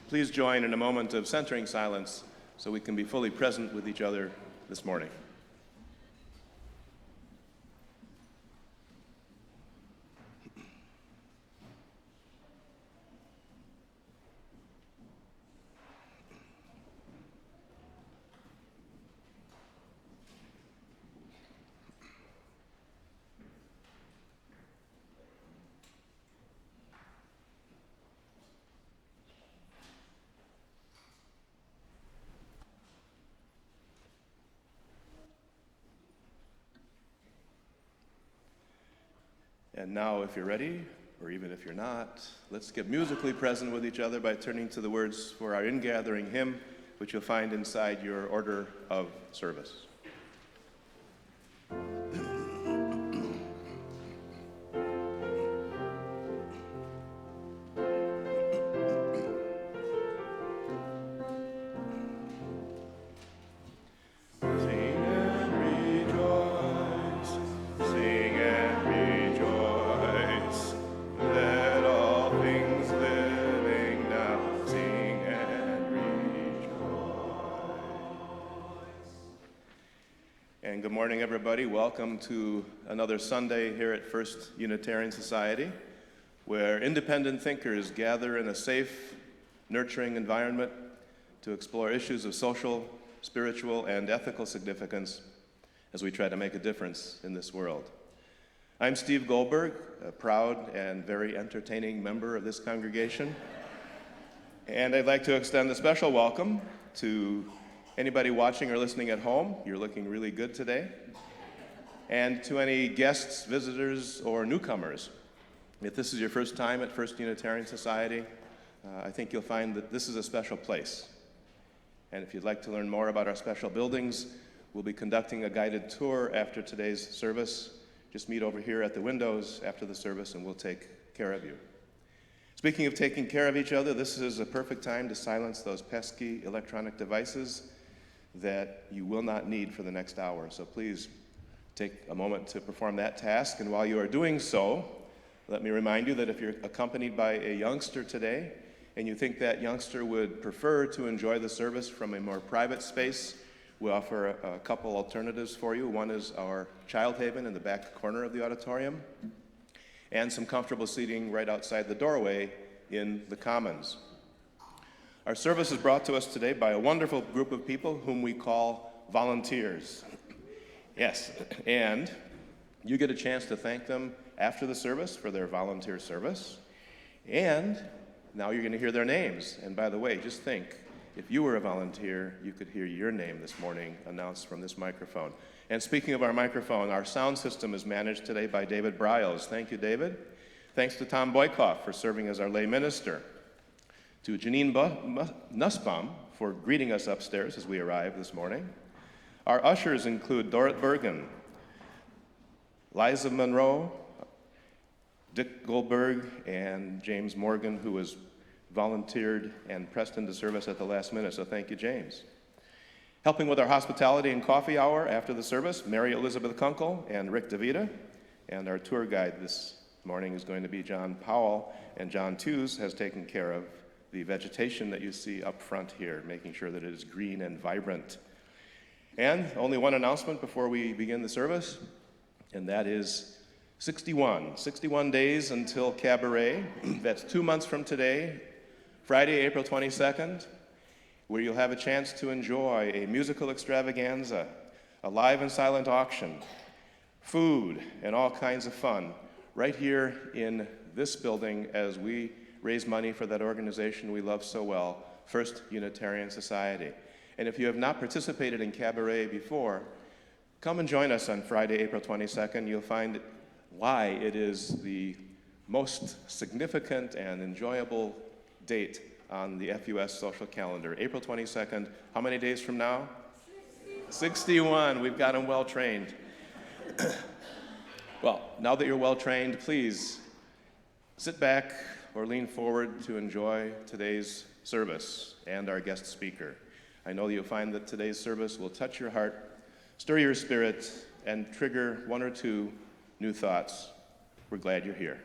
Please join in a moment of centering silence so we can be fully present with each other this morning. And now, if you're ready, or even if you're not, let's get musically present with each other by turning to the words for our ingathering hymn, which you'll find inside your order of service. Good morning, everybody. Welcome to another Sunday here at First Unitarian Society, where independent thinkers gather in a safe, nurturing environment to explore issues of social, spiritual, and ethical significance as we try to make a difference in this world. I'm Steve Goldberg, a proud and very entertaining member of this congregation, and I'd like to extend a special welcome to anybody watching or listening at home. You're looking really good today. And to any guests, visitors, or newcomers, if this is your first time at First Unitarian Society, I think you'll find that this is a special place. And if you'd like to learn more about our special buildings, we'll be conducting a guided tour after today's service. Just meet over here at the windows after the service and we'll take care of you. Speaking of taking care of each other, this is a perfect time to silence those pesky electronic devices that you will not need for the next hour. So please take a moment to perform that task. And while you are doing so, let me remind you that if you're accompanied by a youngster today and you think that youngster would prefer to enjoy the service from a more private space, we offer a couple alternatives for you. One is our child haven in the back corner of the auditorium and some comfortable seating right outside the doorway in the Commons. Our service is brought to us today by a wonderful group of people whom we call volunteers. Yes, and you get a chance to thank them after the service for their volunteer service. And now you're going to hear their names. And by the way, just think, if you were a volunteer, you could hear your name this morning announced from this microphone. And speaking of our microphone, our sound system is managed today by David Bryles. Thank you, David. Thanks to Tom Boykoff for serving as our lay minister. To Janine Nussbaum for greeting us upstairs as we arrived this morning. Our ushers include Dorrit Bergen, Liza Monroe, Dick Goldberg, and James Morgan, who was volunteered and pressed into service at the last minute, so thank you, James. Helping with our hospitality and coffee hour after the service, Mary Elizabeth Kunkel and Rick DeVita, and our tour guide this morning is going to be John Powell, and John Tews has taken care of the vegetation that you see up front here, making sure that it is green and vibrant. And only one announcement before we begin the service, and that is 61 days until Cabaret. That's 2 months from today, Friday, April 22nd, where you'll have a chance to enjoy a musical extravaganza, a live and silent auction, food, and all kinds of fun right here in this building as we raise money for that organization we love so well, First Unitarian Society. And if you have not participated in Cabaret before, come and join us on Friday, April 22nd. You'll find why it is the most significant and enjoyable date on the FUS social calendar. April 22nd, how many days from now? 61. We've got them well trained. Well, now that you're well trained, please sit back or lean forward to enjoy today's service and our guest speaker. I know you'll find that today's service will touch your heart, stir your spirit, and trigger one or two new thoughts. We're glad you're here.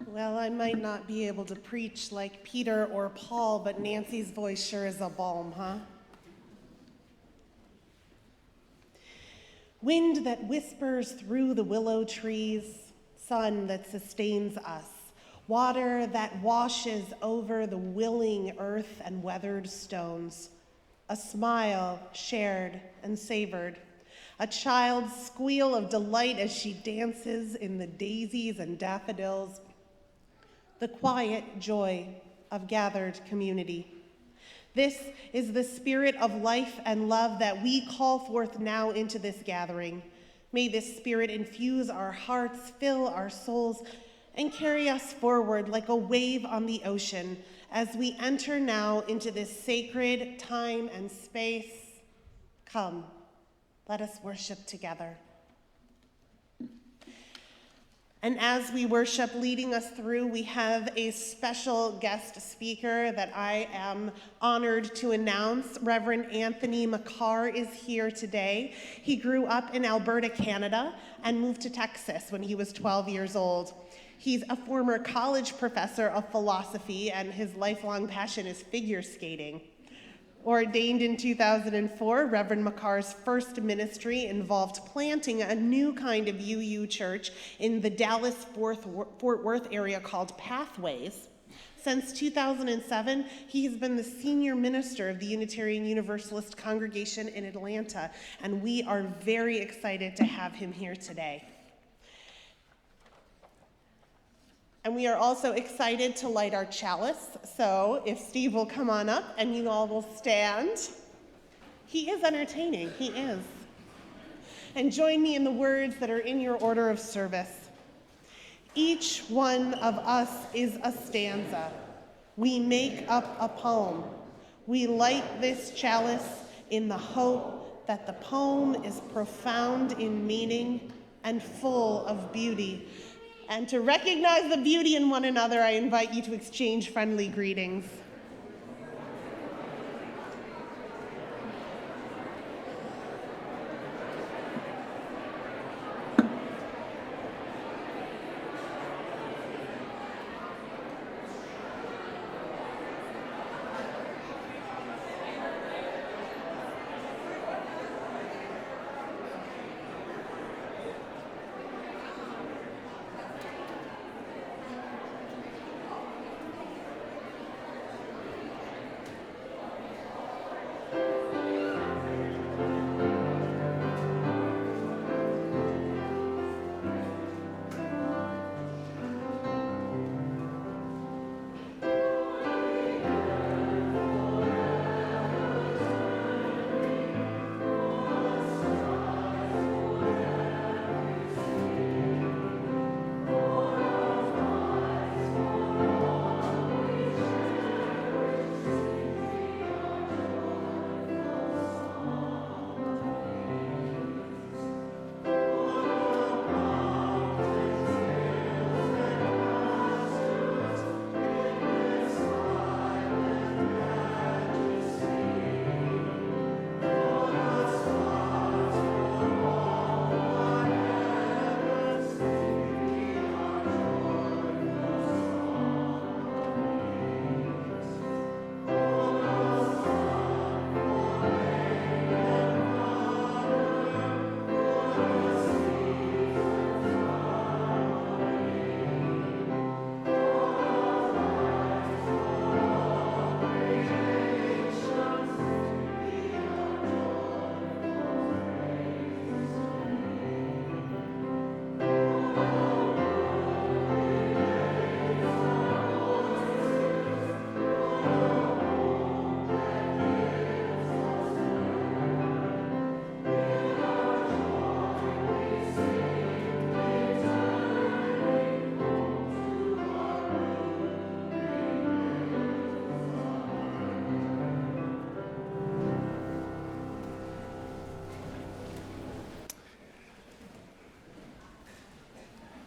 Well, I might not be able to preach like Peter or Paul, but Nancy's voice sure is a balm, huh? Wind that whispers through the willow trees, sun that sustains us, water that washes over the willing earth and weathered stones, a smile shared and savored, a child's squeal of delight as she dances in the daisies and daffodils, the quiet joy of gathered community. This is the spirit of life and love that we call forth now into this gathering. May this spirit infuse our hearts, fill our souls, and carry us forward like a wave on the ocean as we enter now into this sacred time and space. Come, let us worship together. And as we worship, leading us through, we have a special guest speaker that I am honored to announce. Reverend Anthony McCarr is here today. He grew up in Alberta, Canada, and moved to Texas when he was 12 years old. He's a former college professor of philosophy, and his lifelong passion is figure skating. Ordained in 2004, Reverend McCarr's first ministry involved planting a new kind of UU church in the Dallas-Fort Worth area called Pathways. Since 2007, he has been the senior minister of the Unitarian Universalist congregation in Atlanta, and we are very excited to have him here today. And we are also excited to light our chalice, so if Steve will come on up and you all will stand. He is entertaining, he is. And join me in the words that are in your order of service. Each one of us is a stanza. We make up a poem. We light this chalice in the hope that the poem is profound in meaning and full of beauty. And to recognize the beauty in one another, I invite you to exchange friendly greetings.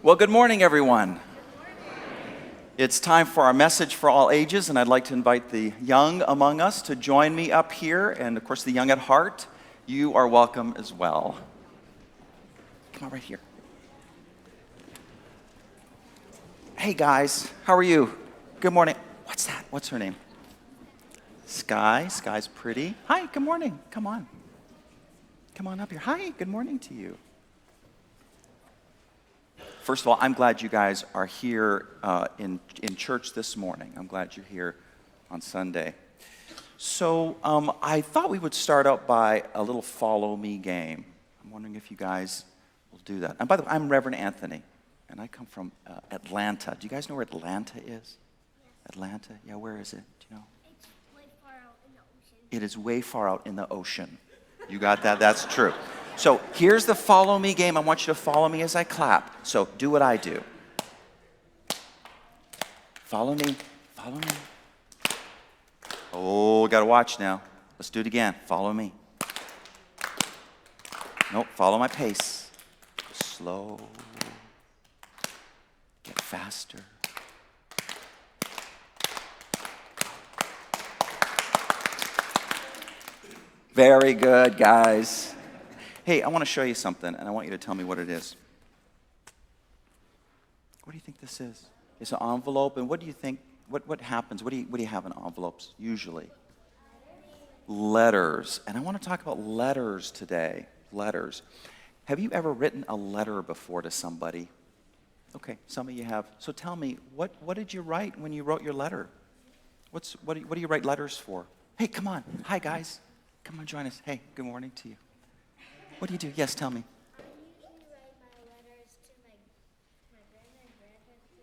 Well, good morning, everyone. It's time for our message for all ages, and I'd like to invite the young among us to join me up here, and of course the young at heart, you are welcome as well. Come on right here. Hey guys, how are you? Good morning. What's that? What's her name? Sky. Sky's pretty. Hi, good morning. Come on. Come on up here. Hi, good morning to you. First of all, I'm glad you guys are here in church this morning. I'm glad you're here on Sunday. So I thought we would start out by a little follow me game. I'm wondering if you guys will do that. And by the way, I'm Reverend Anthony, and I come from Atlanta. Do you guys know where Atlanta is? Yes. Atlanta? Yeah, where is it? Do you know? It's way far out in the ocean. It is way far out in the ocean. You got that? That's true. So here's the follow me game. I want you to follow me as I clap. So do what I do. Follow me. Follow me. Oh, got to watch now. Let's do it again. Follow me. Nope, follow my pace. Go slow. Get faster. Very good, guys. Hey, I want to show you something, and I want you to tell me what it is. What do you think this is? It's an envelope, and what do you think, what happens? What do you have in envelopes, usually? Letters. And I want to talk about letters today. Letters. Have you ever written a letter before to somebody? Okay, some of you have. So tell me, what did you write when you wrote your letter? What do you write letters for? Hey, come on. Hi, guys. Come on, join us. Hey, good morning to you. What do you do? Yes, tell me. I usually write my letters to my grandma and grandpa to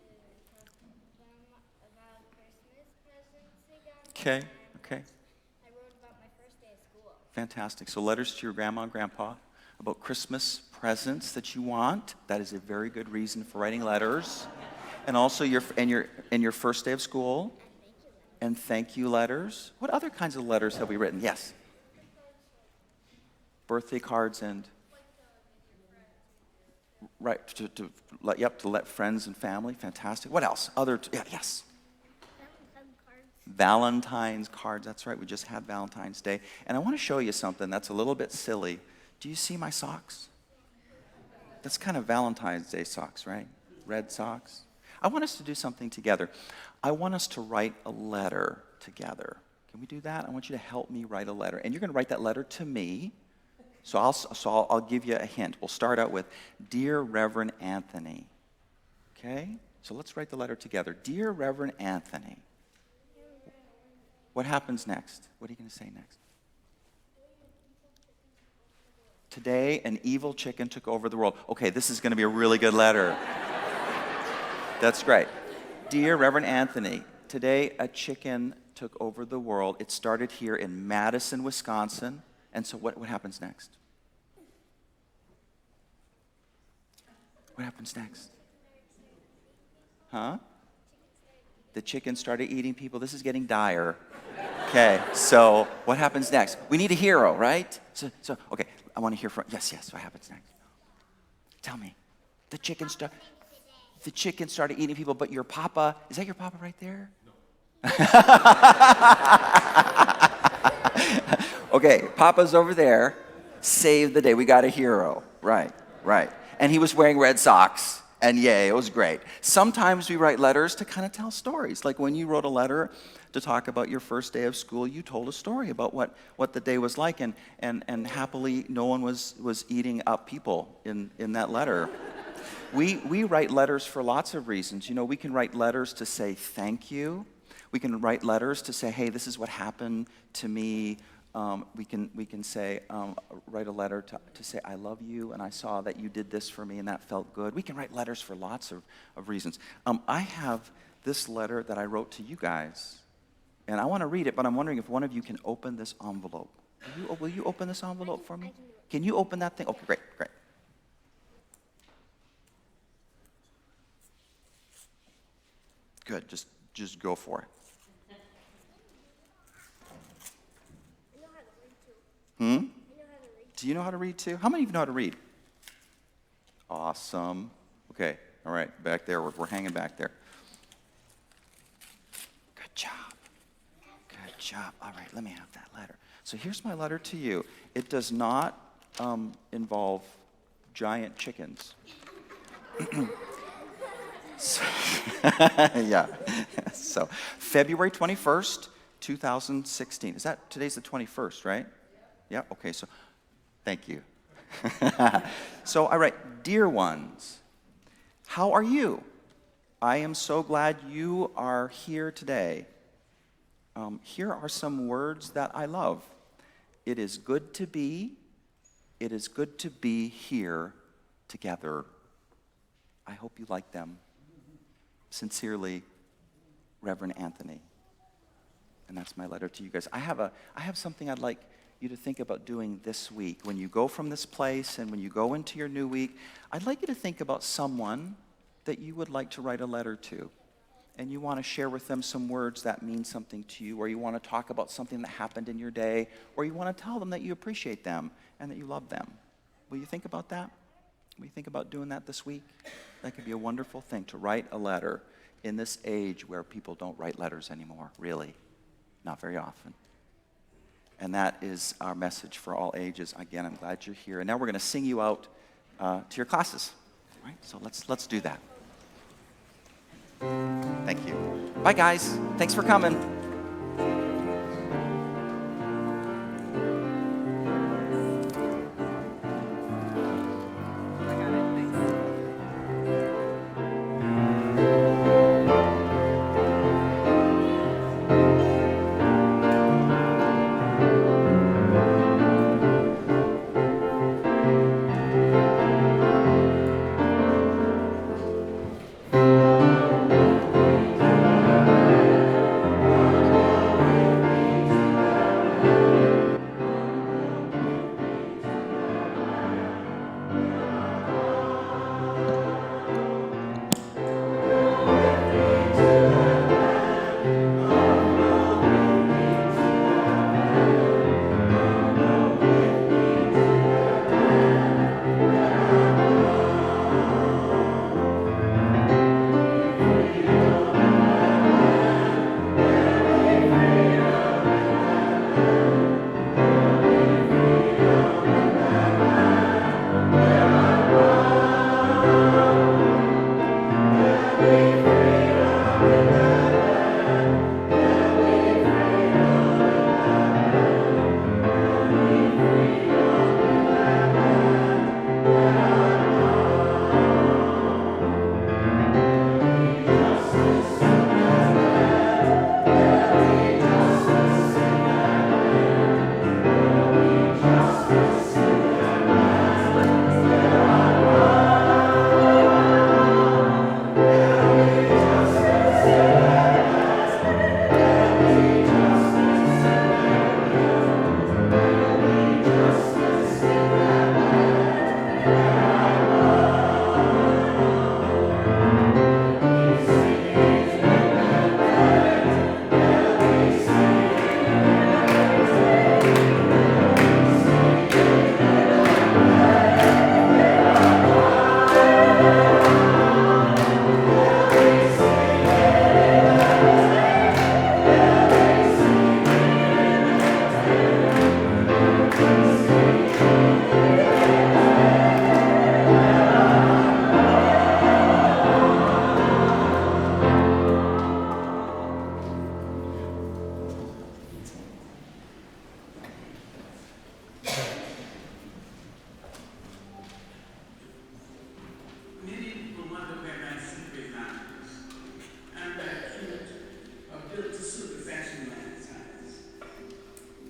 talk to them about Christmas presents they got me. Okay, And okay. I wrote about my first day of school. Fantastic. So letters to your grandma and grandpa about Christmas presents that you want. That is a very good reason for writing letters. And also your first day of school. And thank you letters. What other kinds of letters have we written? Yes. Birthday cards and right to let friends and family. Fantastic. What else? Yes. Valentine's cards. That's right. We just had Valentine's Day. And I want to show you something that's a little bit silly. Do you see my socks? That's kind of Valentine's Day socks, right? Red socks. I want us to do something together. I want us to write a letter together. Can we do that? I want you to help me write a letter. And you're going to write that letter to me. So I'll give you a hint. We'll start out with, Dear Reverend Anthony. Okay? So let's write the letter together. Dear Reverend Anthony. What happens next? What are you going to say next? Today, an evil chicken took over the world. Okay, this is going to be a really good letter. That's great. Dear Reverend Anthony, today a chicken took over the world. It started here in Madison, Wisconsin. And so what happens next? What happens next? Huh? The chicken started eating people. This is getting dire. Okay, so what happens next? We need a hero, right? So okay, I want to hear from, yes, what happens next? Tell me. The chicken started eating people, but your papa, is that your papa right there? No. Okay, Papa's over there. Saved the day. We got a hero. Right. And he was wearing red socks. And yay, it was great. Sometimes we write letters to kind of tell stories. Like when you wrote a letter to talk about your first day of school, you told a story about what the day was like. And happily, no one was eating up people in that letter. We write letters for lots of reasons. You know, we can write letters to say thank you. We can write letters to say, hey, this is what happened to me. We can say, write a letter to say, I love you, and I saw that you did this for me, and that felt good. We can write letters for lots of reasons. I have this letter that I wrote to you guys, and I want to read it, but I'm wondering if one of you can open this envelope. Will you open this envelope for me? Can you open that thing? Okay, great. Good, just go for it. Do you know how to read too? How many of you know how to read? Awesome. Okay, all right, back there, we're hanging back there. Good job. All right, let me have that letter. So here's my letter to you. It does not involve giant chickens. Yeah. So February 21st, 2016. Today's the 21st, right? Yeah, okay, so thank you. So I write, Dear ones, how are you? I am so glad you are here today. Here are some words that I love. It is good to be here together. I hope you like them. Sincerely, Reverend Anthony. And that's my letter to you guys. I have something I'd like you to think about doing this week. When you go from this place and when you go into your new week, I'd like you to think about someone that you would like to write a letter to. And you want to share with them some words that mean something to you, or you want to talk about something that happened in your day, or you want to tell them that you appreciate them and that you love them. Will you think about that? Will you think about doing that this week? That could be a wonderful thing, to write a letter in this age where people don't write letters anymore, really. Not very often. And that is our message for all ages. Again, I'm glad you're here. And now we're going to sing you out to your classes. All right? So let's do that. Thank you. Bye, guys. Thanks for coming.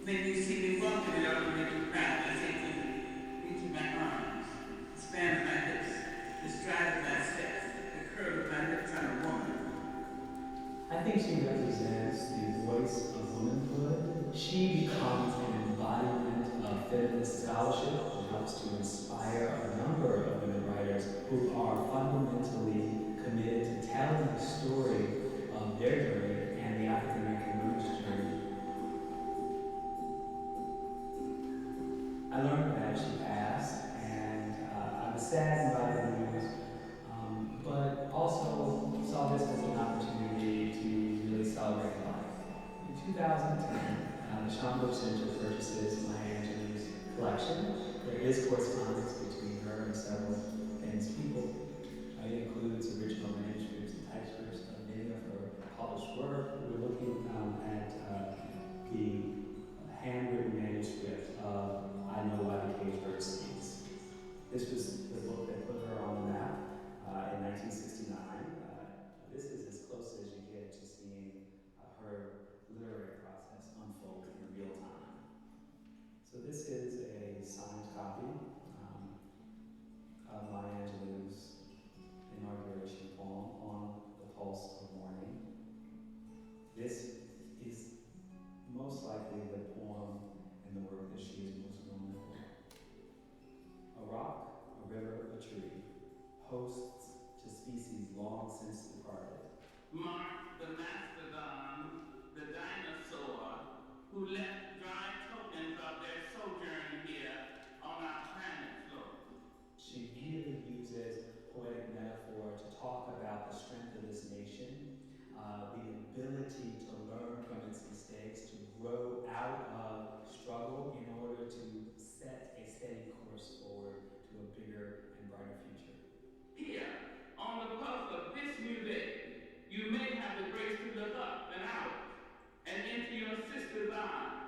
When you see me walking, it ought to make you proud. I say to you, reach in my arms, the span of my hips, the stride of my steps, the curve of my lips on a woman. I think she represents the voice of womanhood. She becomes an embodiment of feminist scholarship and helps to inspire a number of women writers who are fundamentally committed to telling the story of their journey and the African American women's journey. I learned that she passed, and I was saddened by the news, but also saw this as an opportunity to really celebrate life. In 2010, the Schomburg Center purchases Maya Angelou's collection. There is correspondence between her and several famous people. It includes original manuscripts and typescripts of many of her published work. We're looking at the handwritten manuscript of I Know Why the Caged Bird Sings. This was the book that put her on the map in 1969. This is as close as you get to seeing her literary process unfold in real time. So this is a signed copy of Maya Angelou's inauguration poem, On the Pulse of Morning. This is most likely the poem and the work that she is most known for. A rock, a river, a tree, hosts to species long since departed. Mark the mastodon, the dinosaur, who left dry tokens of their sojourn here on our planet's floor. She really uses poetic metaphor to talk about the strength of this nation, the ability to learn from its mistakes, to grow out of struggle in order to set a steady course forward to a bigger and brighter future. Here, on the pulse of this new day, you may have the grace to look up and out and into your sister's arms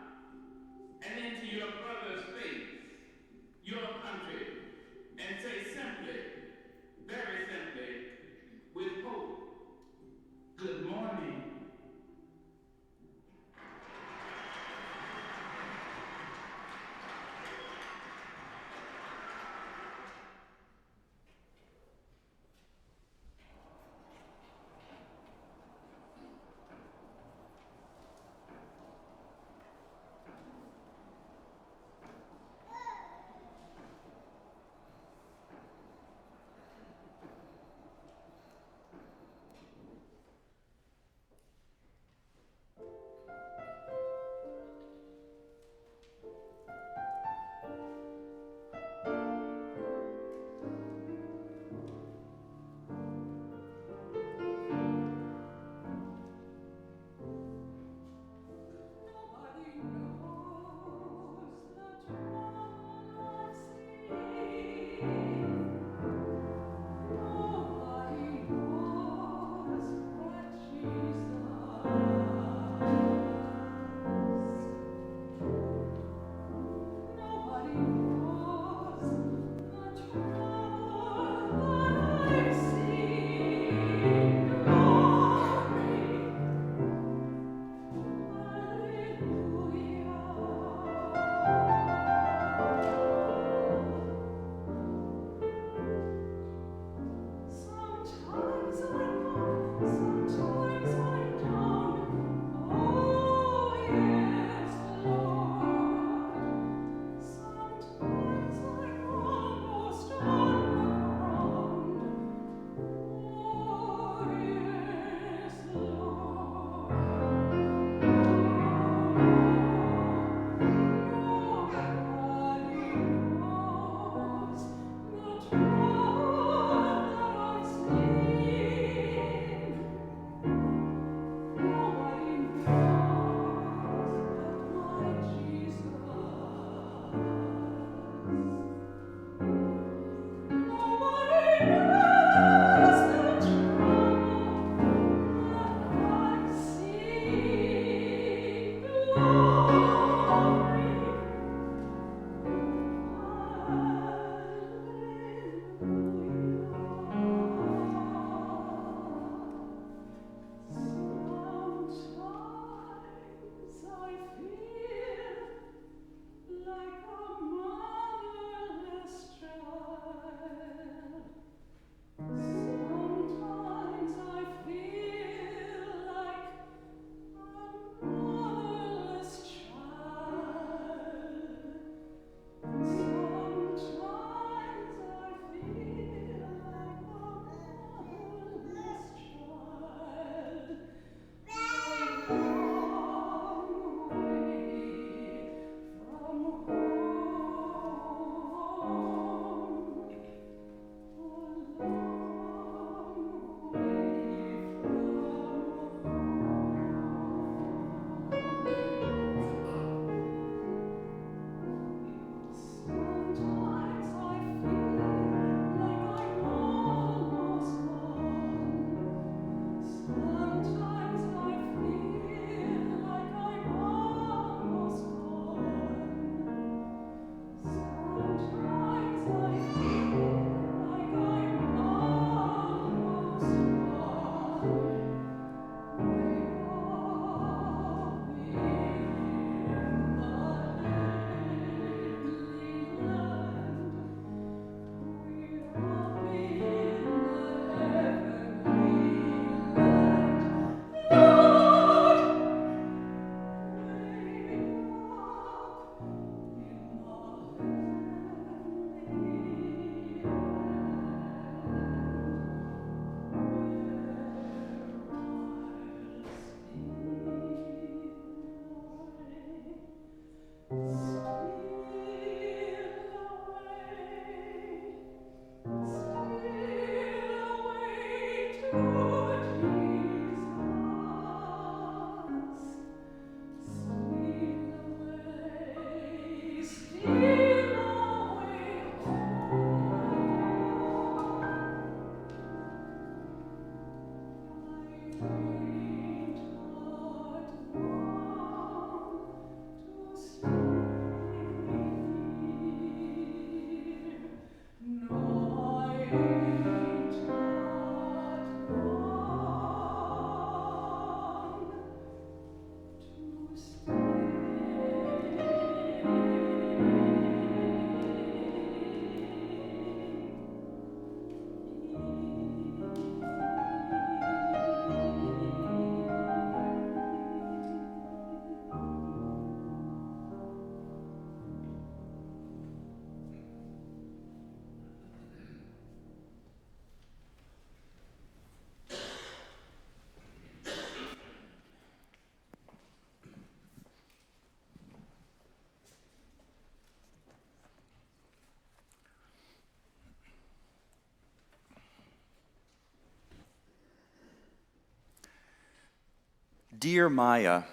Dear Maya,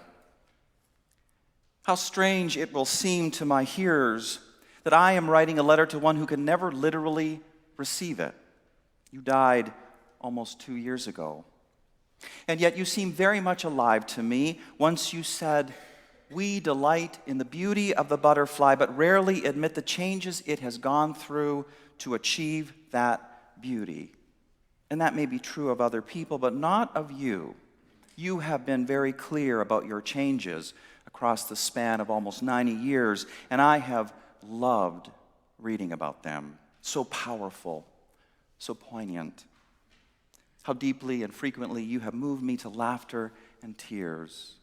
how strange it will seem to my hearers that I am writing a letter to one who can never literally receive it. You died almost 2 years ago. And yet you seem very much alive to me. Once you said, "We delight in the beauty of the butterfly, but rarely admit the changes it has gone through to achieve that beauty." And that may be true of other people, but not of you. You have been very clear about your changes across the span of almost 90 years, and I have loved reading about them. So powerful, so poignant. How deeply and frequently you have moved me to laughter and tears.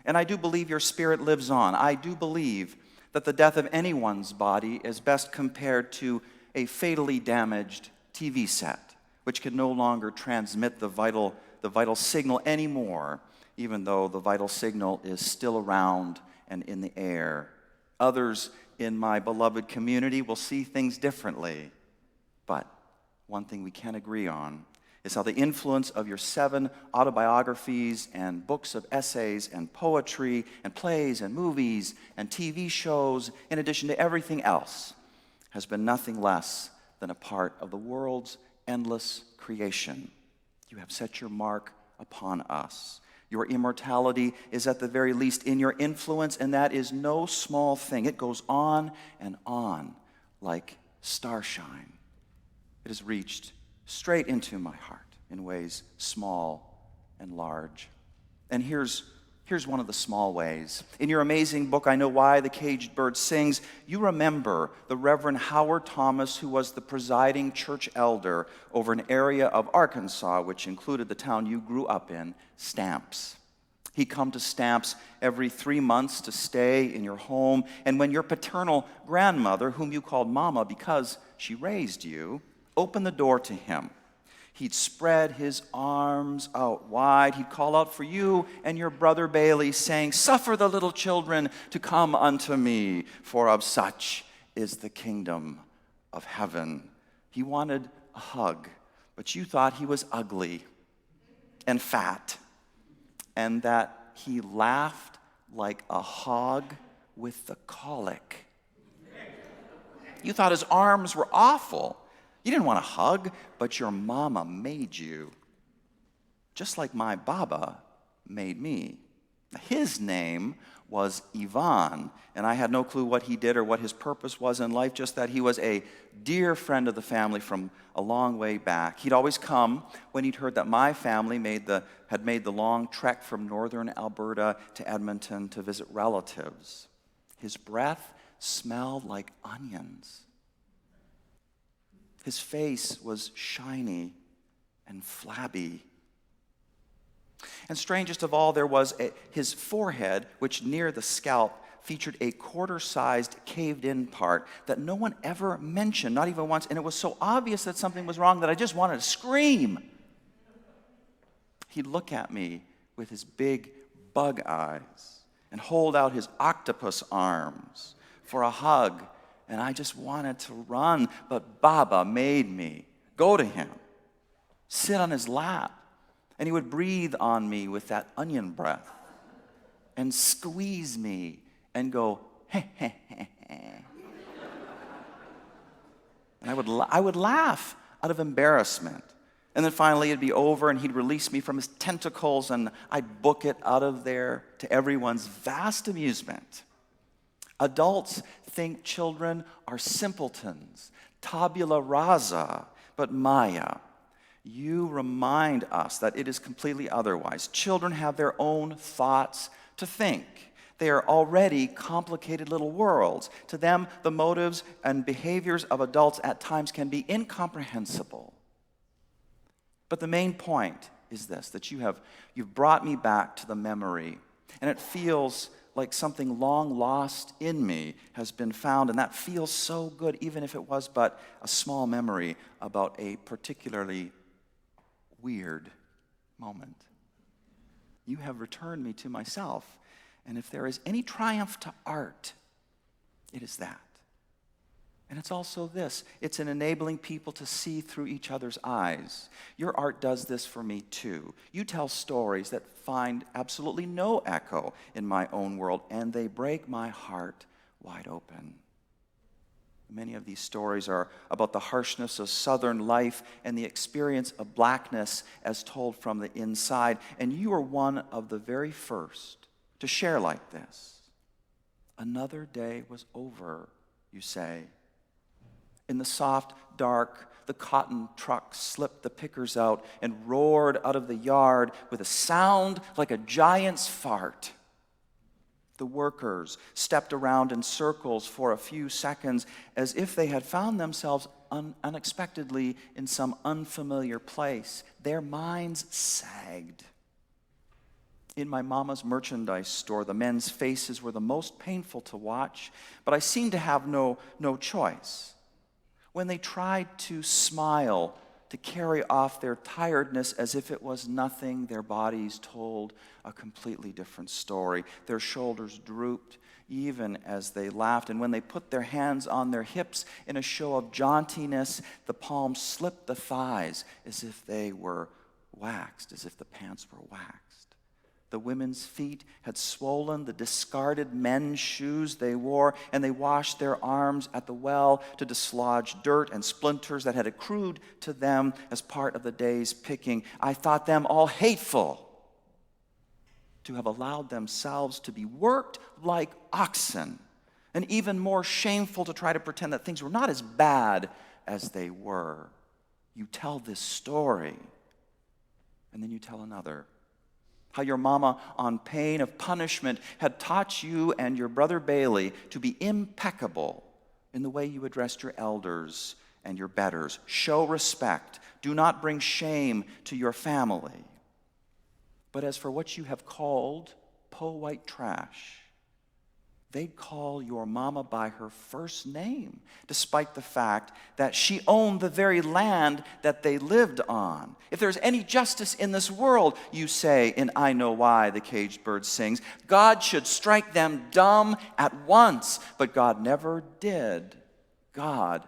And I do believe your spirit lives on. I do believe that the death of anyone's body is best compared to a fatally damaged TV set, which can no longer transmit the vital signal anymore, even though the vital signal is still around and in the air. Others in my beloved community will see things differently. But one thing we can agree on is how the influence of your 7 autobiographies and books of essays and poetry and plays and movies and TV shows, in addition to everything else, has been nothing less than a part of the world's endless creation. You have set your mark upon us. Your immortality is at the very least in your influence, and that is no small thing. It goes on and on like starshine. It has reached straight into my heart in ways small and large. And here's one of the small ways. In your amazing book, I Know Why the Caged Bird Sings, you remember the Reverend Howard Thomas, who was the presiding church elder over an area of Arkansas, which included the town you grew up in, Stamps. He'd come to Stamps every 3 months to stay in your home, and when your paternal grandmother, whom you called Mama because she raised you, opened the door to him, he'd spread his arms out wide. He'd call out for you and your brother Bailey, saying, "Suffer the little children to come unto me, for of such is the kingdom of heaven." He wanted a hug, but you thought he was ugly and fat, and that he laughed like a hog with the colic. You thought his arms were awful. You didn't want a hug, but your mama made you. Just like my Baba made me. His name was Ivan, and I had no clue what he did or what his purpose was in life, just that he was a dear friend of the family from a long way back. He'd always come when he'd heard that my family had made the long trek from northern Alberta to Edmonton to visit relatives. His breath smelled like onions. His face was shiny and flabby. And strangest of all, there was his forehead, which near the scalp featured a quarter-sized caved-in part that no one ever mentioned, not even once, and it was so obvious that something was wrong that I just wanted to scream. He'd look at me with his big bug eyes and hold out his octopus arms for a hug, and I just wanted to run, but Baba made me go to him, sit on his lap, and he would breathe on me with that onion breath and squeeze me and go, "Heh, heh, heh, heh." And I would laugh out of embarrassment. And then finally it'd be over and he'd release me from his tentacles and I'd book it out of there to everyone's vast amusement. Adults think children are simpletons, tabula rasa, but Maya, you remind us that it is completely otherwise. Children have their own thoughts to think. They are already complicated little worlds. To them, the motives and behaviors of adults at times can be incomprehensible. But the main point is this, that you've brought me back to the memory, and it feels like something long lost in me has been found, and that feels so good, even if it was but a small memory about a particularly weird moment. You have returned me to myself, and if there is any triumph to art, it is that. And it's also this. It's in enabling people to see through each other's eyes. Your art does this for me too. You tell stories that find absolutely no echo in my own world, and they break my heart wide open. Many of these stories are about the harshness of Southern life and the experience of blackness as told from the inside. And you are one of the very first to share like this. Another day was over, you say. In the soft dark, the cotton truck slipped the pickers out and roared out of the yard with a sound like a giant's fart. The workers stepped around in circles for a few seconds as if they had found themselves unexpectedly in some unfamiliar place. Their minds sagged. In my mama's merchandise store, the men's faces were the most painful to watch, but I seemed to have no choice. When they tried to smile, to carry off their tiredness as if it was nothing, their bodies told a completely different story. Their shoulders drooped even as they laughed, and when they put their hands on their hips in a show of jauntiness, the palms slipped the thighs as if they were waxed, as if the pants were waxed. The women's feet had swollen the discarded men's shoes they wore, and they washed their arms at the well to dislodge dirt and splinters that had accrued to them as part of the day's picking. I thought them all hateful to have allowed themselves to be worked like oxen, and even more shameful to try to pretend that things were not as bad as they were. You tell this story, and then you tell another. How your mama, on pain of punishment, had taught you and your brother Bailey to be impeccable in the way you addressed your elders and your betters. Show respect. Do not bring shame to your family. But as for what you have called po-white trash, they'd call your mama by her first name, despite the fact that she owned the very land that they lived on. If there's any justice in this world, you say, in I Know Why, the caged bird sings, God should strike them dumb at once. But God never did. God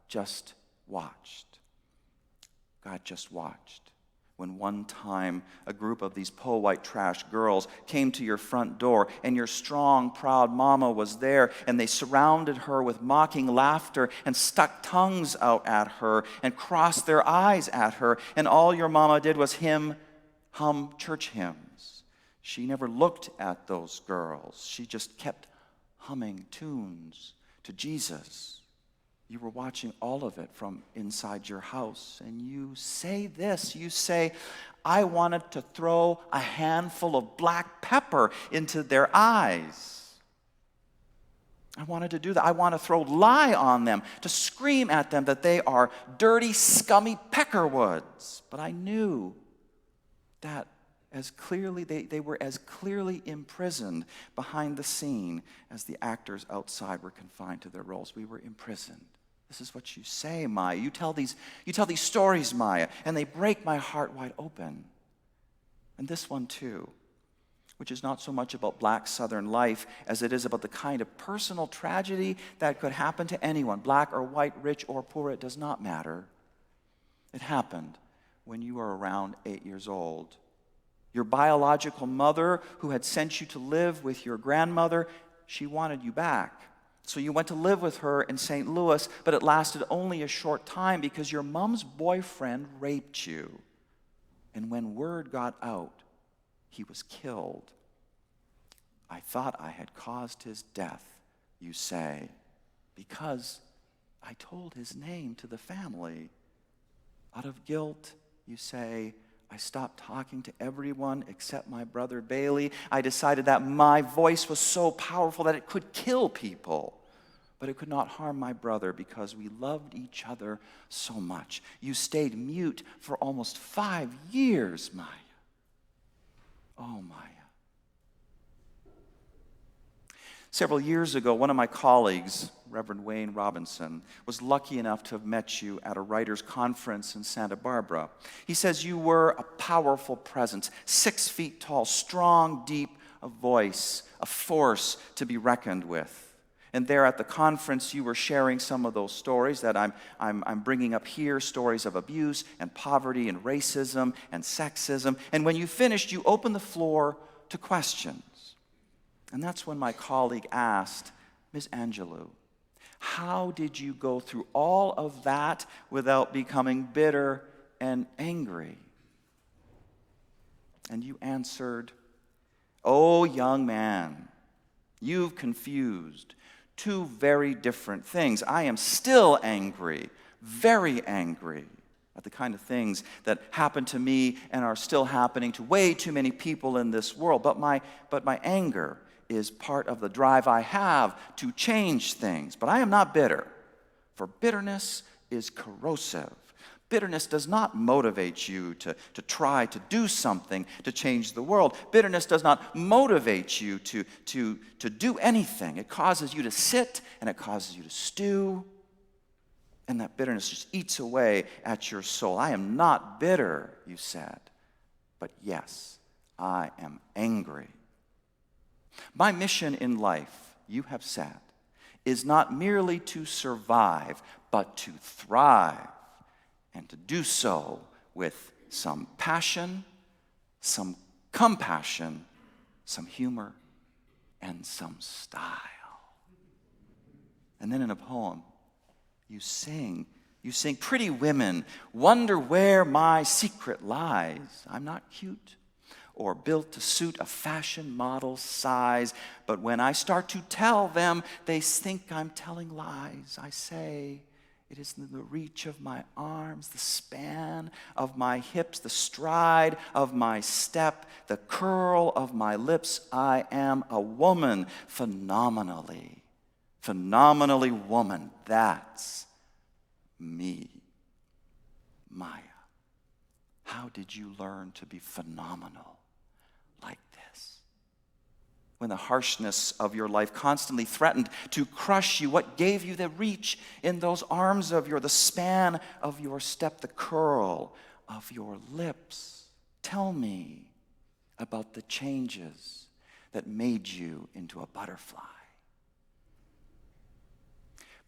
just watched. God just watched. When one time a group of these po-white trash girls came to your front door and your strong, proud mama was there, and they surrounded her with mocking laughter and stuck tongues out at her and crossed their eyes at her, and all your mama did was hum church hymns. She never looked at those girls. She just kept humming tunes to Jesus. You were watching all of it from inside your house, and you say this. You say, I wanted to throw a handful of black pepper into their eyes. I wanted to do that. I want to throw lye on them, to scream at them that they are dirty, scummy peckerwoods. But I knew that as clearly, they were as clearly imprisoned behind the scene as the actors outside were confined to their roles. We were imprisoned. This is what you say, Maya. You tell these stories, Maya, and they break my heart wide open. And this one too, which is not so much about black Southern life as it is about the kind of personal tragedy that could happen to anyone, black or white, rich or poor, it does not matter. It happened when you were around 8 years old. Your biological mother, who had sent you to live with your grandmother, she wanted you back. So you went to live with her in St. Louis, but it lasted only a short time because your mom's boyfriend raped you. And when word got out, he was killed. I thought I had caused his death, you say, because I told his name to the family. Out of guilt, you say, I stopped talking to everyone except my brother Bailey. I decided that my voice was so powerful that it could kill people, but it could not harm my brother because we loved each other so much. You stayed mute for almost 5 years, Maya. Oh, Maya. Several years ago, one of my colleagues, Reverend Wayne Robinson, was lucky enough to have met you at a writers' conference in Santa Barbara. He says you were a powerful presence, 6 feet tall, strong, deep, a voice, a force to be reckoned with. And there at the conference, you were sharing some of those stories that I'm bringing up here, stories of abuse and poverty and racism and sexism. And when you finished, you opened the floor to questions. And that's when my colleague asked, Ms. Angelou, how did you go through all of that without becoming bitter and angry? And you answered, oh, young man, you've confused two very different things. I am still angry, very angry at the kind of things that happened to me and are still happening to way too many people in this world. But my anger is part of the drive I have to change things. But I am not bitter, for bitterness is corrosive. Bitterness does not motivate you to try to do something to change the world. Bitterness does not motivate you to do anything. It causes you to sit and it causes you to stew. And that bitterness just eats away at your soul. I am not bitter, you said. But yes, I am angry. My mission in life, you have said, is not merely to survive, but to thrive. And to do so with some passion, some compassion, some humor, and some style. And then in a poem, you sing, pretty women, wonder where my secret lies. I'm not cute or built to suit a fashion model's size, but when I start to tell them, they think I'm telling lies. I say, it is in the reach of my arms, the span of my hips, the stride of my step, the curl of my lips. I am a woman, phenomenally woman. That's me. Maya, how did you learn to be phenomenal like this? When the harshness of your life constantly threatened to crush you, what gave you the reach in those arms of yours, the span of your step, the curl of your lips? Tell me about the changes that made you into a butterfly.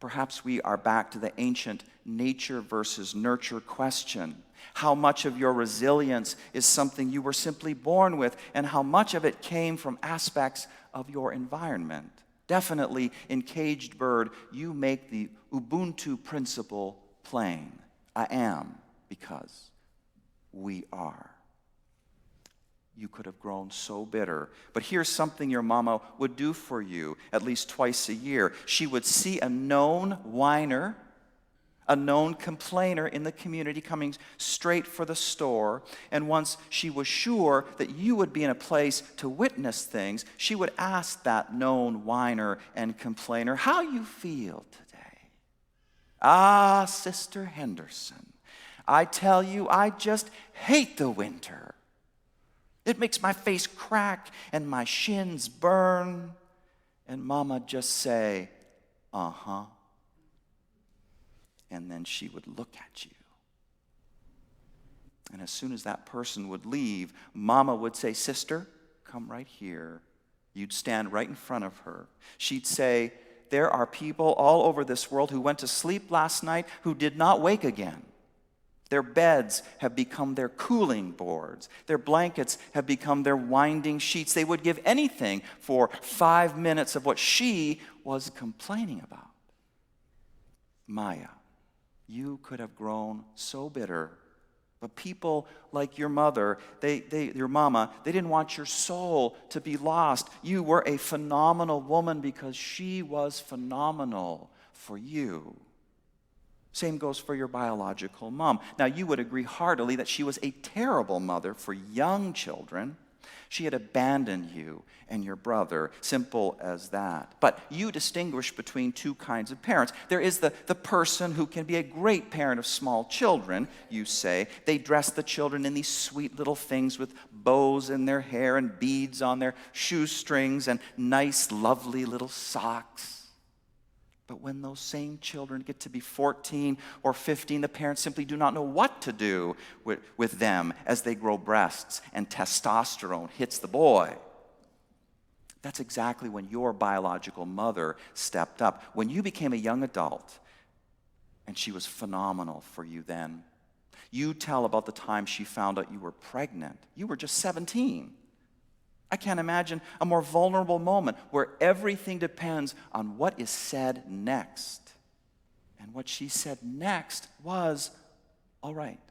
Perhaps we are back to the ancient nature versus nurture question. How much of your resilience is something you were simply born with, and how much of it came from aspects of your environment? Definitely, in Caged Bird, you make the Ubuntu principle plain. I am because we are. You could have grown so bitter. But here's something your mama would do for you at least twice a year. She would see a known whiner, a known complainer in the community coming straight for the store, and once she was sure that you would be in a place to witness things, she would ask that known whiner and complainer, how you feel today? Ah, Sister Henderson, I tell you, I just hate the winter. It makes my face crack and my shins burn. And Mama just say, uh-huh. And then she would look at you. And as soon as that person would leave, Mama would say, Sister, come right here. You'd stand right in front of her. She'd say, there are people all over this world who went to sleep last night who did not wake again. Their beds have become their cooling boards. Their blankets have become their winding sheets. They would give anything for 5 minutes of what she was complaining about. Maya, you could have grown so bitter, but people like your mother, your mama, they didn't want your soul to be lost. You were a phenomenal woman because she was phenomenal for you. Same goes for your biological mom. Now, you would agree heartily that she was a terrible mother for young children. She had abandoned you and your brother, simple as that. But you distinguish between two kinds of parents. There is the person who can be a great parent of small children, you say. They dress the children in these sweet little things with bows in their hair and beads on their shoestrings and nice, lovely little socks. But when those same children get to be 14 or 15, the parents simply do not know what to do with them as they grow breasts and testosterone hits the boy. That's exactly when your biological mother stepped up. When you became a young adult, and she was phenomenal for you then. You tell about the time she found out you were pregnant. You were just 17. I can't imagine a more vulnerable moment where everything depends on what is said next. And what she said next was, all right,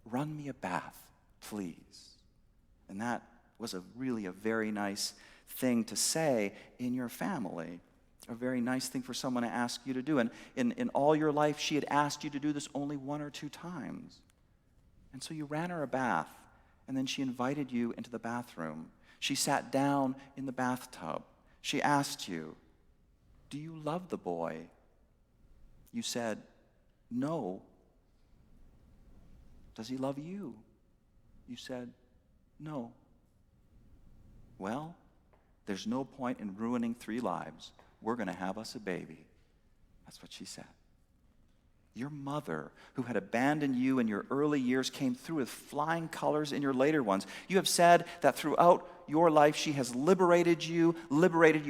run me a bath, please. And that was really a very nice thing to say in your family. A very nice thing for someone to ask you to do. And in all your life, she had asked you to do this only 1 or 2 times. And so you ran her a bath, and then she invited you into the bathroom. She sat down in the bathtub. She asked you, do you love the boy? You said, no. Does he love you? You said, no. Well, there's no point in ruining 3 lives. We're going to have us a baby. That's what she said. Your mother, who had abandoned you in your early years, came through with flying colors in your later ones. You have said that throughout your life, she has liberated you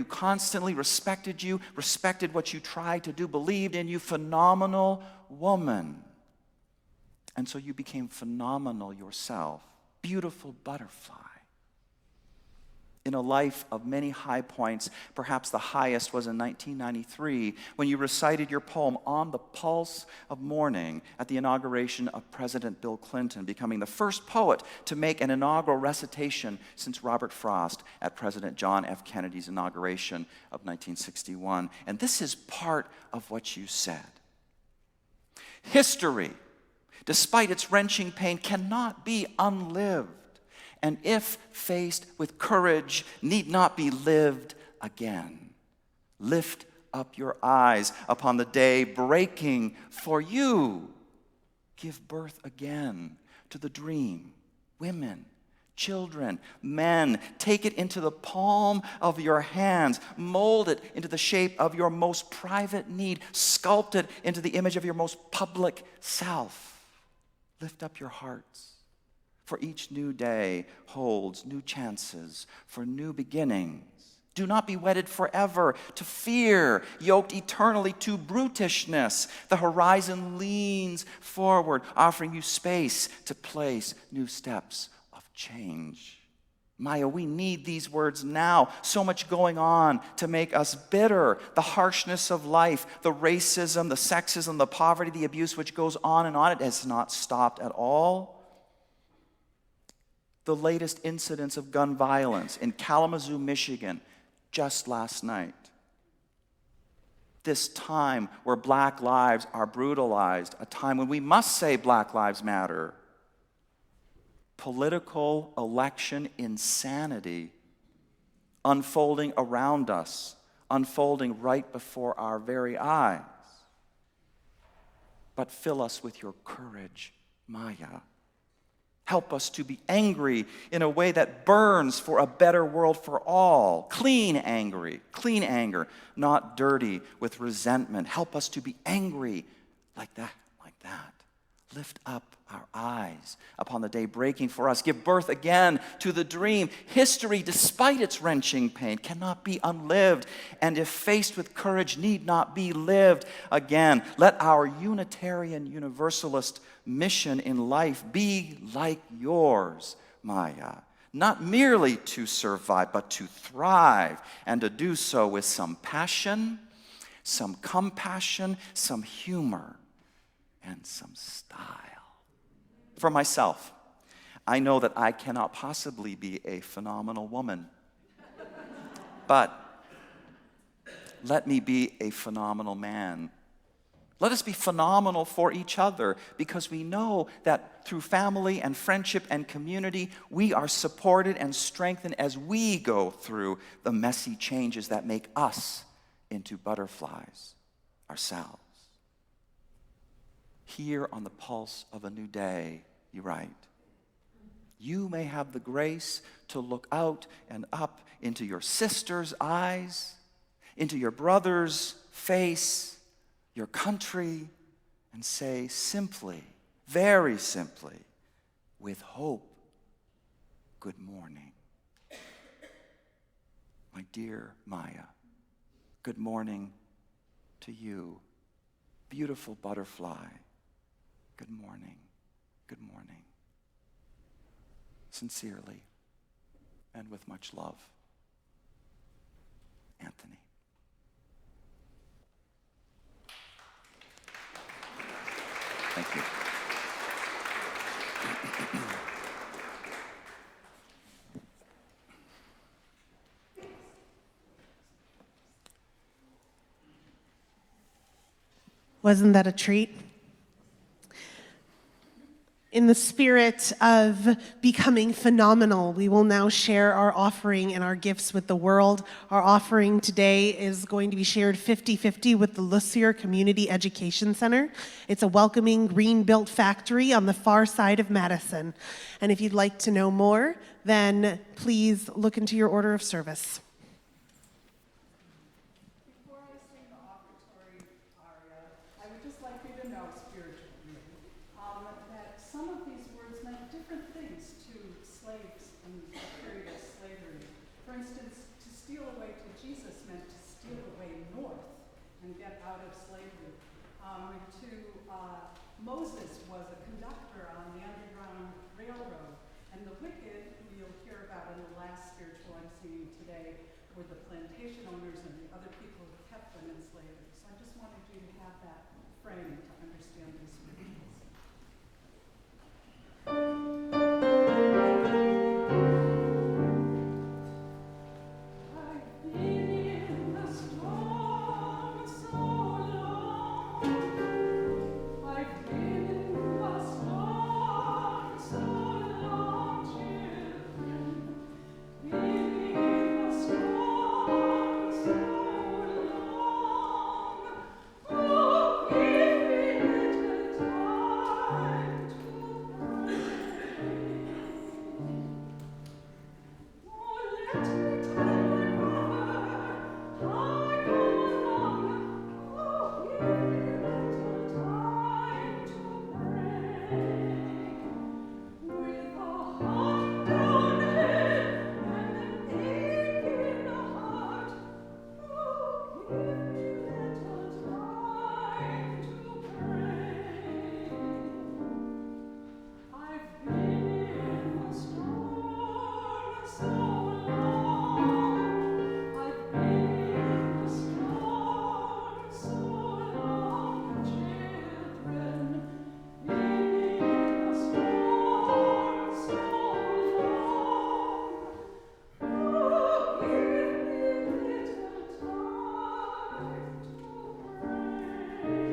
constantly, respected what you tried to do, believed in you. Phenomenal woman. And so you became phenomenal yourself. Beautiful butterfly. In a life of many high points, perhaps the highest was in 1993 when you recited your poem On the Pulse of Morning at the inauguration of President Bill Clinton, becoming the first poet to make an inaugural recitation since Robert Frost at President John F. Kennedy's inauguration of 1961. And this is part of what you said. History, despite its wrenching pain, cannot be unlived. And if faced with courage, need not be lived again. Lift up your eyes upon the day breaking for you. Give birth again to the dream. Women, children, men, take it into the palm of your hands. Mold it into the shape of your most private need. Sculpt it into the image of your most public self. Lift up your hearts. For each new day holds new chances for new beginnings. Do not be wedded forever to fear, yoked eternally to brutishness. The horizon leans forward, offering you space to place new steps of change. Maya, we need these words now. So much going on to make us bitter. The harshness of life, the racism, the sexism, the poverty, the abuse, which goes on and on. It has not stopped at all. The latest incidents of gun violence in Kalamazoo, Michigan, just last night. This time where black lives are brutalized, a time when we must say Black Lives Matter. Political election insanity unfolding around us, unfolding right before our very eyes. But fill us with your courage, Maya. Help us to be angry in a way that burns for a better world for all. Clean anger, not dirty with resentment. Help us to be angry like that. Lift up our eyes upon the day breaking for us. Give birth again to the dream. History, despite its wrenching pain, cannot be unlived, and if faced with courage, need not be lived again. Let our Unitarian Universalist mission in life be like yours, Maya. Not merely to survive, but to thrive, and to do so with some passion, some compassion, some humor, and some style. For myself, I know that I cannot possibly be a phenomenal woman, but let me be a phenomenal man. Let us be phenomenal for each other, because we know that through family and friendship and community, we are supported and strengthened as we go through the messy changes that make us into butterflies ourselves. Here on the pulse of a new day, you write, you may have the grace to look out and up into your sister's eyes, into your brother's face, your country, and say simply, very simply, with hope, good morning. my dear Maya, good morning to you. Beautiful butterfly, good morning, good morning. Sincerely and with much love, Anthony. Thank you. Wasn't that a treat? In the spirit of becoming phenomenal, we will now share our offering and our gifts with the world. Our offering today is going to be shared 50-50 with the Lussier Community Education Center. It's a welcoming, green-built factory on the far side of Madison. And if you'd like to know more, then please look into your order of service. Before I sing the offertory aria, I would just like you to know spiritually that some of these words meant different things to slaves in the period of slavery. For instance, to steal away to Jesus meant to steal away north and get out of slavery. Moses was a conductor on the Underground Railroad, and the wicked, who you'll hear about in the last spiritual I'm singing today, were the plantation owners and the other people who kept them in slavery. So I just wanted you to have that frame to understand these spirituals. I've been in the storm so long. I've been in the storm so long, children. Been in the storm so long. Oh, give me little time to pray. Oh, let me tell my mother I go along. Oh, give me little time to pray. With a hot brown head and an ache in the heart. Oh, give me little time to pray. I've been in the storm so long. I've been in the storm so long, children. Been in the storm so long. Oh, give me little time to pray.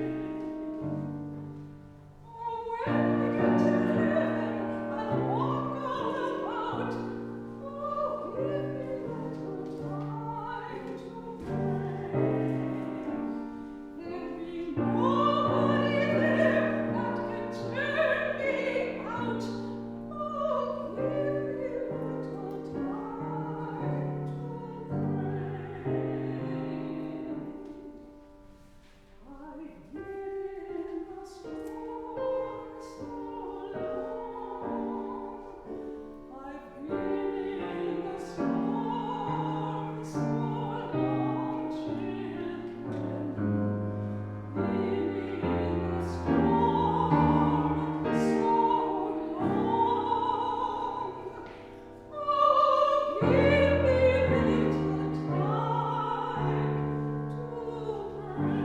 Oh, when we get to heaven, I'll walk all about. Oh, give me little time to pray. There'll be nobody there that can turn me out. Oh, give me little time to pray. I've been in the storm so long. I've been in the storm so long, children. Been in the storm so long. Oh, give me little time to pray.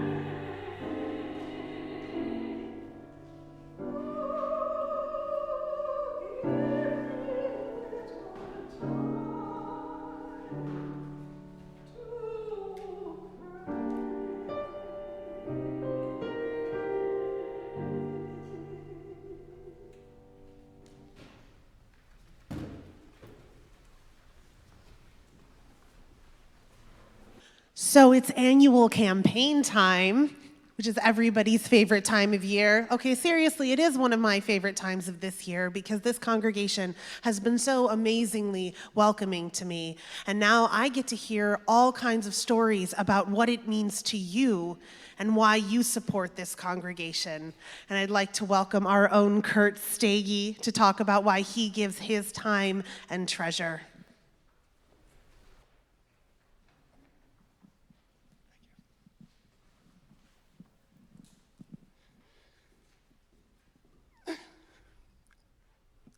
So it's annual campaign time, which is everybody's favorite time of year. Okay, seriously, it is one of my favorite times of this year because this congregation has been so amazingly welcoming to me. And now I get to hear all kinds of stories about what it means to you and why you support this congregation. And I'd like to welcome our own Kurt Stagey to talk about why he gives his time and treasure.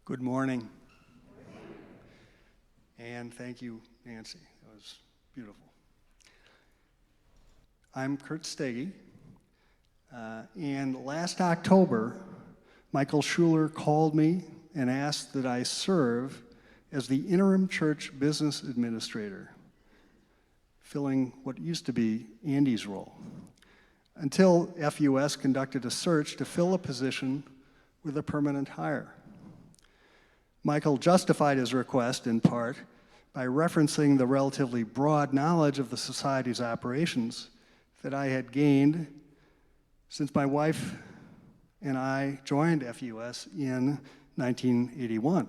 Good morning. And thank you, Nancy. That was beautiful. I'm Kurt Steggy. And last October, Michael Schuler called me and asked that I serve as the interim church business administrator, filling what used to be Andy's role, until FUS conducted a search to fill a position with a permanent hire. Michael justified his request in part by referencing the relatively broad knowledge of the Society's operations that I had gained since my wife and I joined FUS in 1981.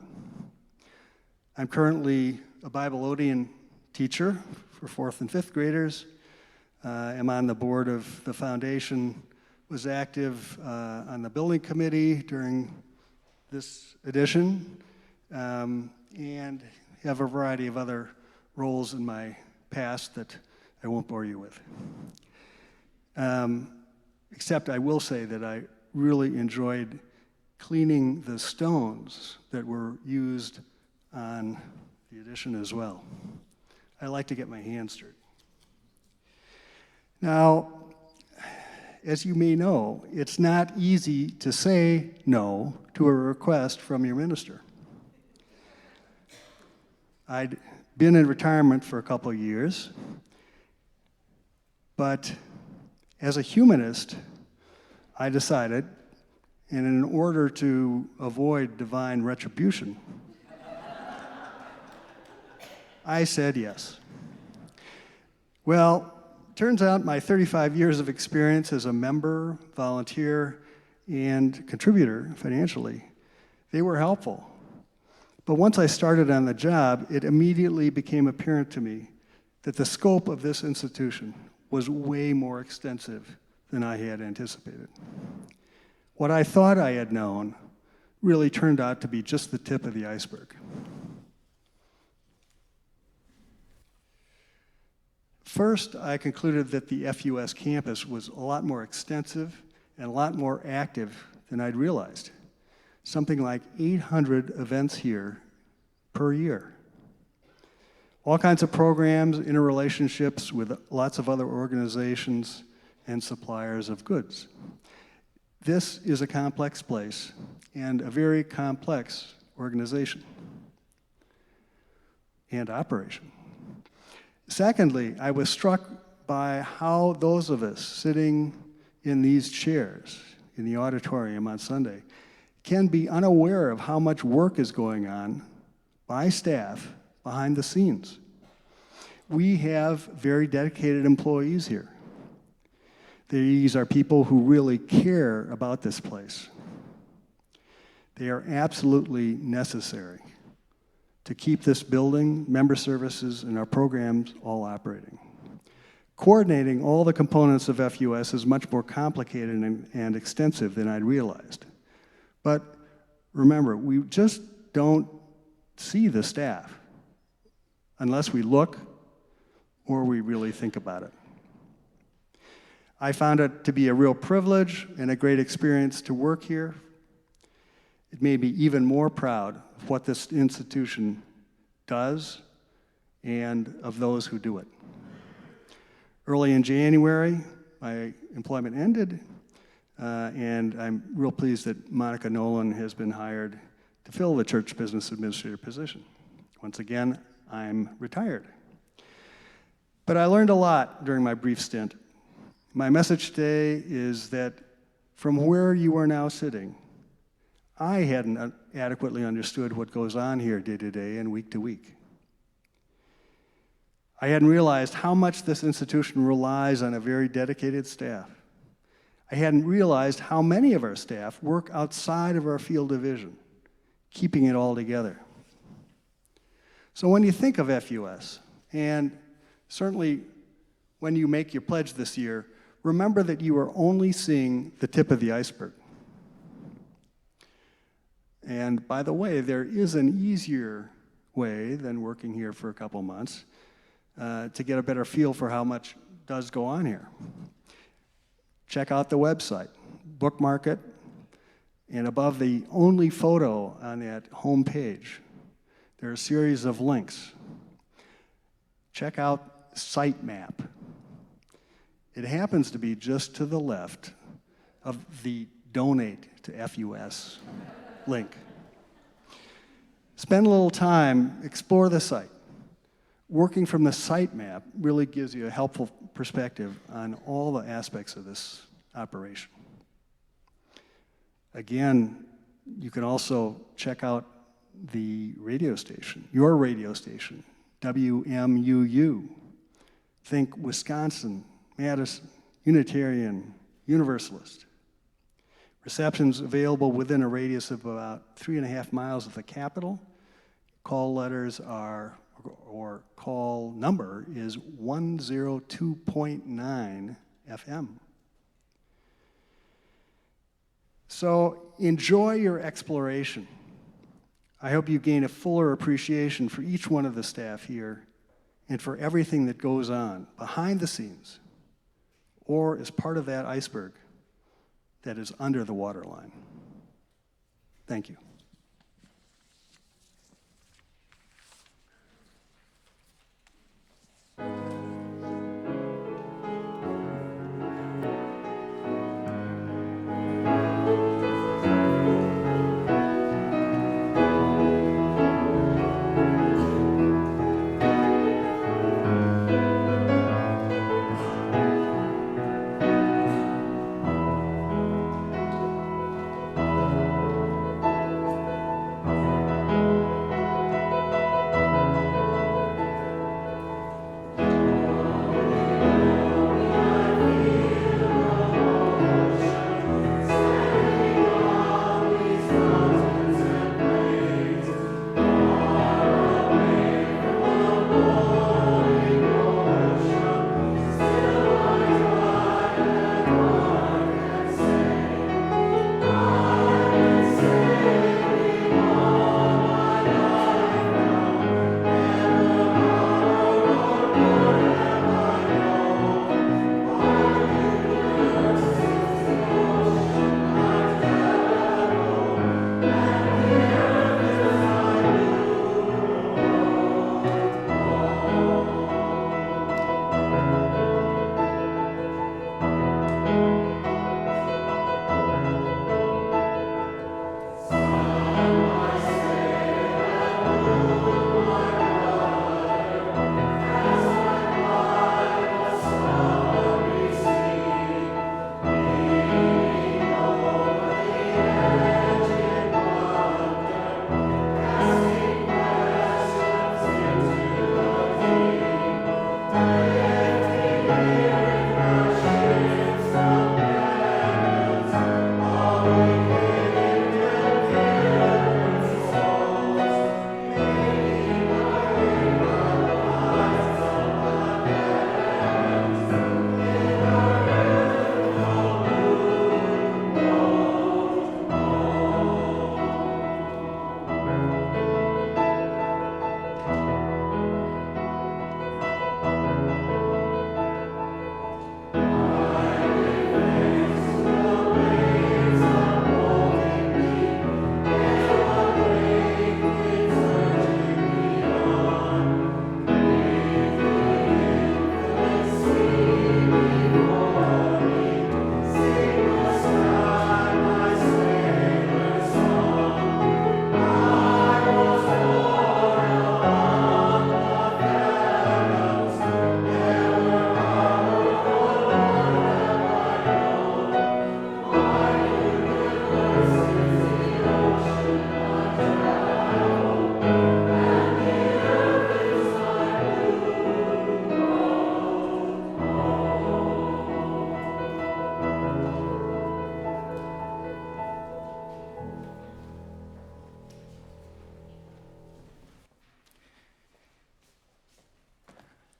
I'm currently a Bibleodian teacher for 4th and 5th graders. I'm on the board of the foundation, was active on the building committee during this edition, and have a variety of other roles in my past that I won't bore you with. Except I will say that I really enjoyed cleaning the stones that were used on the addition as well. I like to get my hands dirty. Now, as you may know, it's not easy to say no to a request from your minister. I'd been in retirement for a couple of years, but as a humanist, I decided, and in order to avoid divine retribution, I said yes. Well, turns out my 35 years of experience as a member, volunteer, and contributor financially, they were helpful. But once I started on the job, it immediately became apparent to me that the scope of this institution was way more extensive than I had anticipated. What I thought I had known really turned out to be just the tip of the iceberg. First, I concluded that the FUS campus was a lot more extensive and a lot more active than I'd realized. Something like 800 events here per year. All kinds of programs, interrelationships with lots of other organizations and suppliers of goods. This is a complex place and a very complex organization and operation. Secondly, I was struck by how those of us sitting in these chairs in the auditorium on Sunday can be unaware of how much work is going on by staff behind the scenes. We have very dedicated employees here. These are people who really care about this place. They are absolutely necessary to keep this building, member services, and our programs all operating. Coordinating all the components of FUS is much more complicated and extensive than I'd realized. But remember, we just don't see the staff unless we look or we really think about it. I found it to be a real privilege and a great experience to work here. It made me even more proud of what this institution does and of those who do it. Early in January, my employment ended, and I'm real pleased that Monica Nolan has been hired to fill the church business administrator position. Once again, I'm retired. But I learned a lot during my brief stint. My message today is that from where you are now sitting, I hadn't adequately understood what goes on here day to day and week to week. I hadn't realized how much this institution relies on a very dedicated staff. I hadn't realized how many of our staff work outside of our field of vision, keeping it all together. So when you think of FUS, and certainly when you make your pledge this year, remember that you are only seeing the tip of the iceberg. And by the way, there is an easier way than working here for a couple months to get a better feel for how much does go on here. Check out the website, bookmark it, And above the only photo on that home page, there are a series of links. Check out Sitemap. It happens to be just to the left of the Donate to FUS link. Spend a little time, explore the site. Working from the sitemap really gives you a helpful perspective on all the aspects of this operation. Again, you can also check out the radio station, your radio station, WMUU. Think Wisconsin, Madison, Unitarian Universalist. Reception's available within a radius of about 3.5 miles of the Capitol. Call letters are, or call number is 102.9 FM. So enjoy your exploration. I hope you gain a fuller appreciation for each one of the staff here and for everything that goes on behind the scenes or as part of that iceberg that is under the waterline. Thank you.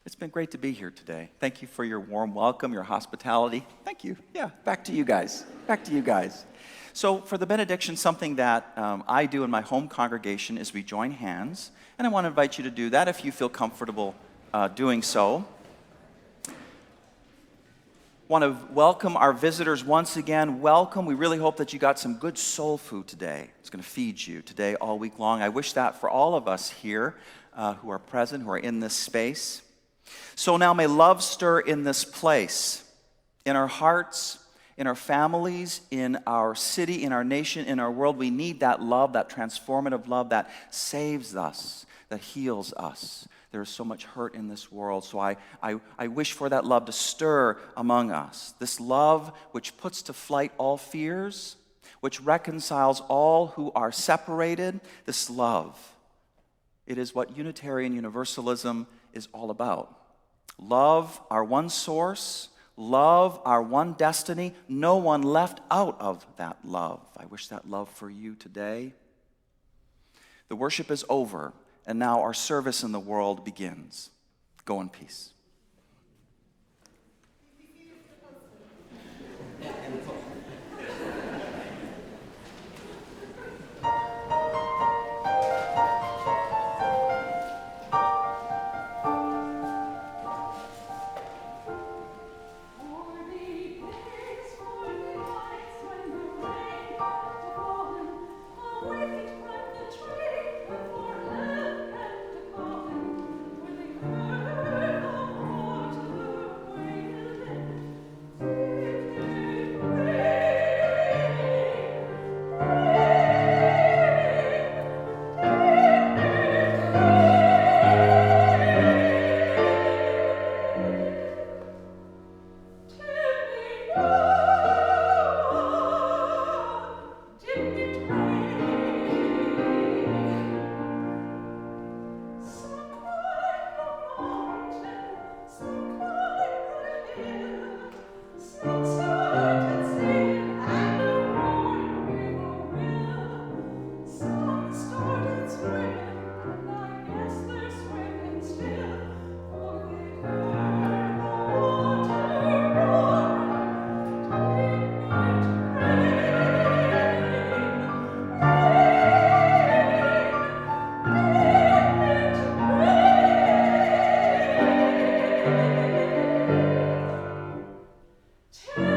It's been great to be here today. Thank you for your warm welcome, your hospitality. Thank you. Yeah, back to you guys. Back to you guys. So for the benediction, something that I do in my home congregation is we join hands, and I want to invite you to do that if you feel comfortable doing so. want to welcome our visitors once again. Welcome. We really hope that you got some good soul food today. It's going to feed you today all week long. I wish that for all of us here who are present, who are in this space. So now may love stir in this place, in our hearts, in our families, in our city, in our nation, in our world. We need that love, that transformative love that saves us, that heals us. There is so much hurt in this world, so I wish for that love to stir among us. This love which puts to flight all fears, which reconciles all who are separated. This love, it is what Unitarian Universalism is all about. Love, our one source. Love, our one destiny. No one left out of that love. I wish that love for you today. The worship is over. And now our service in the world begins. Go in peace. Tell